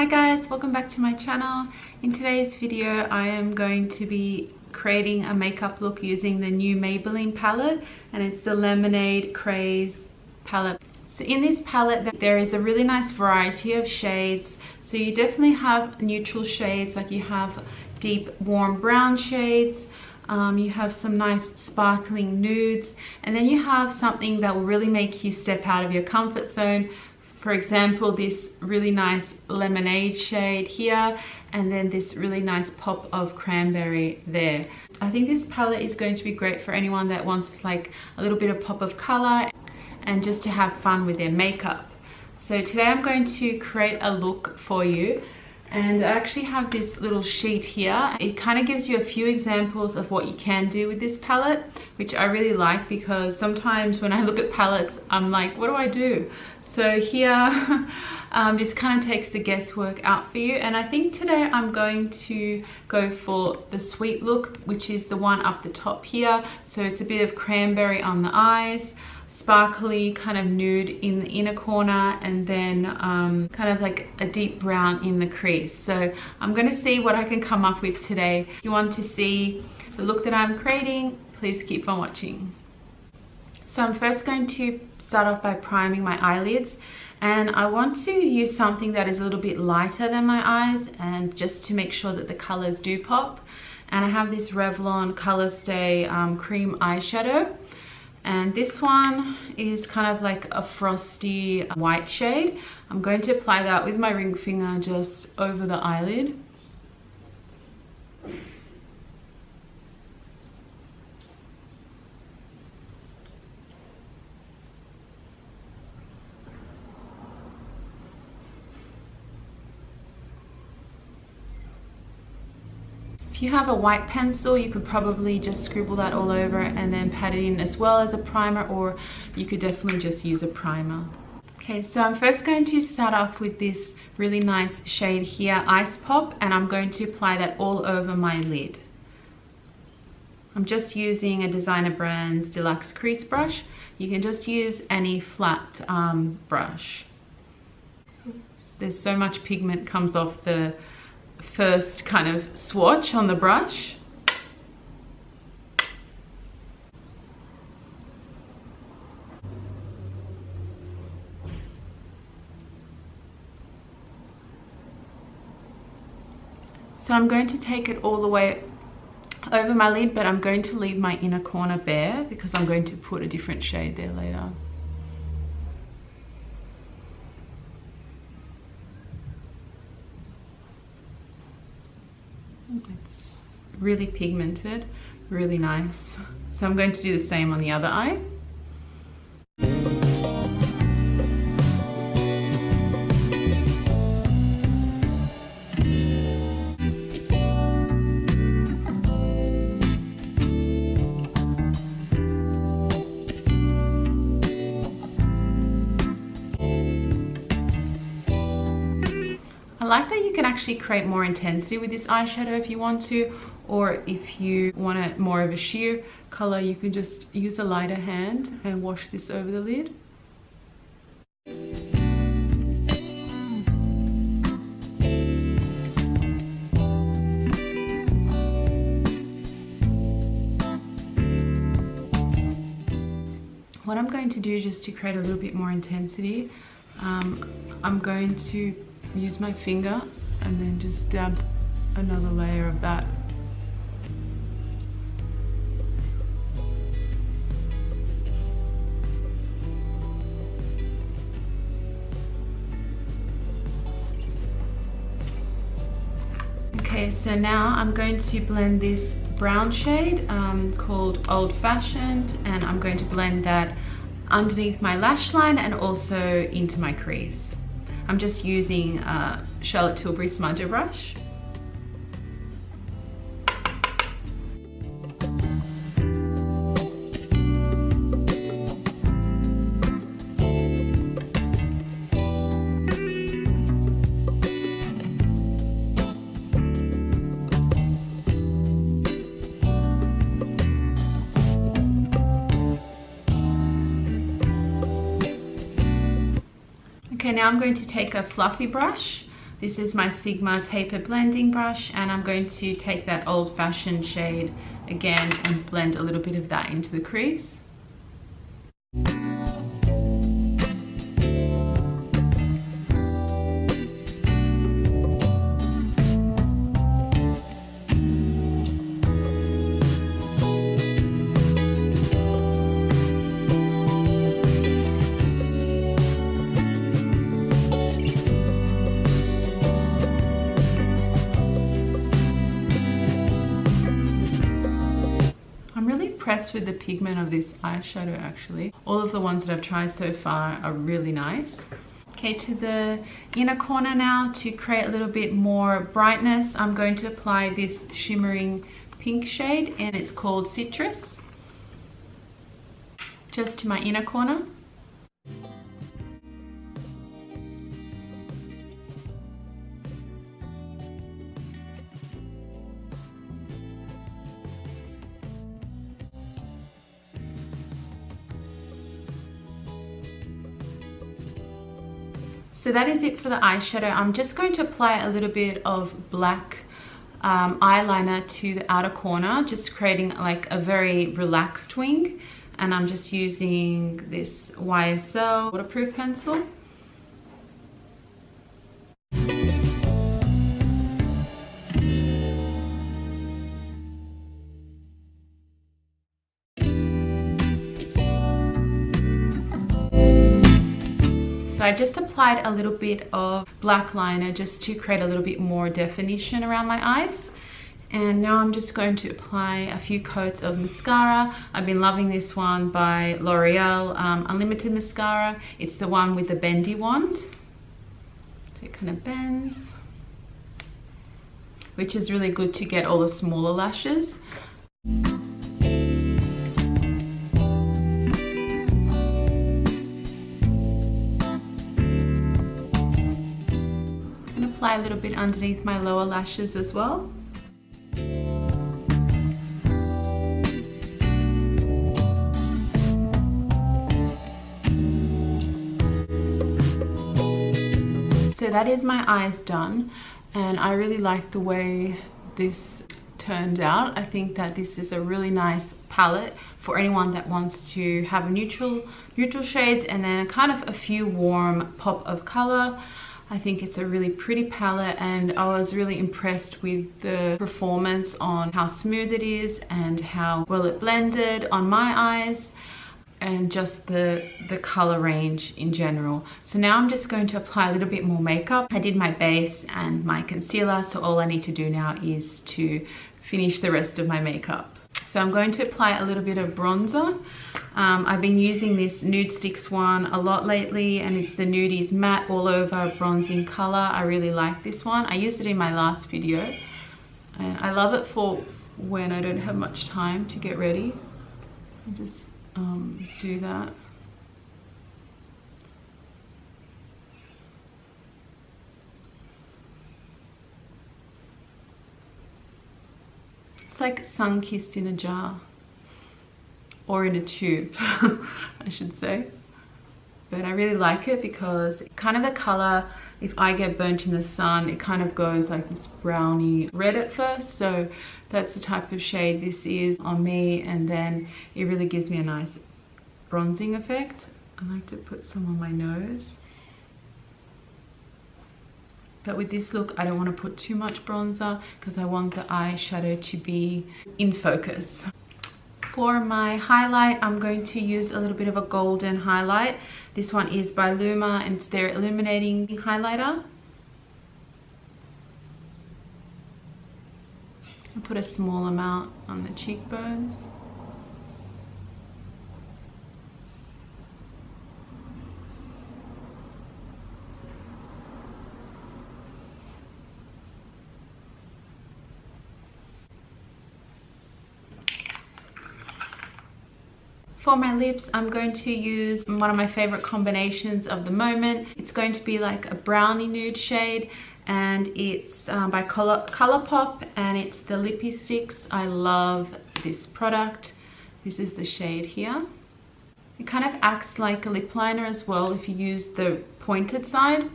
Hi guys, welcome back to my channel. In today's video I am going to be creating a makeup look using the new Maybelline palette, and it's the Lemonade Craze palette. So in this palette there is a really nice variety of shades. So you definitely have neutral shades, like you have deep warm brown shades, you have some nice sparkling nudes, and then you have something that will really make you step out of your comfort zone. For example, this really nice lemonade shade here, and then this really nice pop of cranberry there. I think this palette is going to be great for anyone that wants like a little bit of pop of color and just to have fun with their makeup. So today I'm going to create a look for you, and I actually have this little sheet here. It kind of gives you a few examples of what you can do with this palette, which I really like, because sometimes when I look at palettes I'm like, what do I do? So here this kind of takes the guesswork out for you, and I think today I'm going to go for the sweet look, which is the one up the top here. So it's a bit of cranberry on the eyes, sparkly kind of nude in the inner corner, and then kind of like a deep brown in the crease. So I'm going to see what I can come up with today. If you want to see the look that I'm creating, please keep on watching. So I'm first going to start off by priming my eyelids, and I want to use something that is a little bit lighter than my eyes, and just to make sure that the colors do pop. And I have this Revlon Color Stay cream eyeshadow, and this one is kind of like a frosty white shade. I'm going to apply that with my ring finger just over the eyelid. If you have a white pencil, you could probably just scribble that all over and then pat it in as well as a primer, or you could definitely just use a primer. Okay, so I'm first going to start off with this really nice shade here, Ice Pop, and I'm going to apply that all over my lid. I'm just using a Designer Brands Deluxe Crease Brush. You can just use any flat brush. There's so much pigment comes off the first kind of swatch on the brush. So I'm going to take it all the way over my lid, but I'm going to leave my inner corner bare because I'm going to put a different shade there later. It's really pigmented, really nice. So I'm going to do the same on the other eye. I like that you can actually create more intensity with this eyeshadow if you want to, or if you want it more of a sheer color, you can just use a lighter hand and wash this over the lid. What I'm going to do, just to create a little bit more intensity, I'm going to use my finger and then just dab another layer of that. Okay, so now I'm going to blend this brown shade called Old Fashioned, and I'm going to blend that underneath my lash line and also into my crease. I'm just using a Charlotte Tilbury smudger brush. Okay, now I'm going to take a fluffy brush. This is my Sigma Taper Blending Brush, and I'm going to take that Old Fashioned shade again and blend a little bit of that into the crease. Impressed with the pigment of this eyeshadow actually. All of the ones that I've tried so far are really nice. Okay, to the inner corner now, to create a little bit more brightness, I'm going to apply this shimmering pink shade, and it's called Citrus, just to my inner corner. So that is it for the eyeshadow. I'm just going to apply a little bit of black eyeliner to the outer corner, just creating like a very relaxed wing. And I'm just using this YSL waterproof pencil. So I just applied a little bit of black liner just to create a little bit more definition around my eyes. And now I'm just going to apply a few coats of mascara. I've been loving this one by L'Oreal Unlimited Mascara. It's the one with the bendy wand. So it kind of bends, which is really good to get all the smaller lashes. Apply a little bit underneath my lower lashes as well. So that is my eyes done, and I really like the way this turned out. I think that this is a really nice palette for anyone that wants to have neutral shades and then kind of a few warm pop of color. I think it's a really pretty palette, and I was really impressed with the performance on how smooth it is and how well it blended on my eyes, and just the color range in general. So now I'm just going to apply a little bit more makeup. I did my base and my concealer, so all I need to do now is to finish the rest of my makeup. So I'm going to apply a little bit of bronzer. I've been using this Nude Sticks one a lot lately, and it's the Nudies Matte All Over Bronzing Color. I really like this one. I used it in my last video, and I love it for when I don't have much time to get ready. I just do that. It's like sun-kissed in a jar, or in a tube, I should say. But I really like it because kind of the color, if I get burnt in the sun, it kind of goes like this browny red at first. So that's the type of shade this is on me, and then it really gives me a nice bronzing effect. I like to put some on my nose. But with this look, I don't want to put too much bronzer because I want the eyeshadow to be in focus. For my highlight, I'm going to use a little bit of a golden highlight. This one is by Luma, and it's their illuminating highlighter. I'll put a small amount on the cheekbones. For my lips, I'm going to use one of my favorite combinations of the moment. It's going to be like a brownie nude shade, and it's by Colourpop, and it's the Lippy Sticks. I love this product. This is the shade here. It kind of acts like a lip liner as well if you use the pointed side.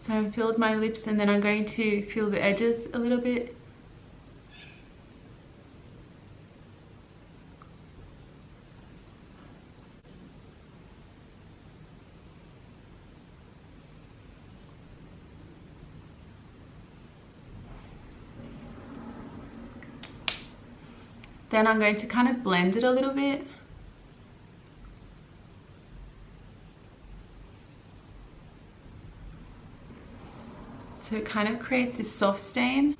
So I filled my lips, and then I'm going to fill the edges a little bit. Then I'm going to kind of blend it a little bit. So it kind of creates this soft stain.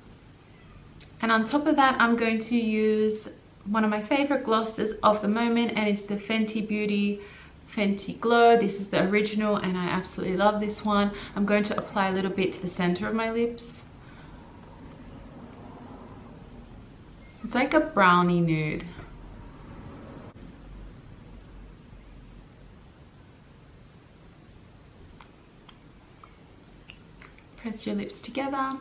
And on top of that, I'm going to use one of my favorite glosses of the moment, and it's the Fenty Beauty Fenty Glow. This is the original and I absolutely love this one. I'm going to apply a little bit to the center of my lips. It's like a brownie nude. Press your lips together.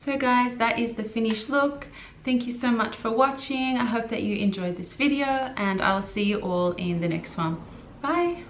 So guys, that is the finished look. Thank you so much for watching. I hope that you enjoyed this video, and I will see you all in the next one. Bye.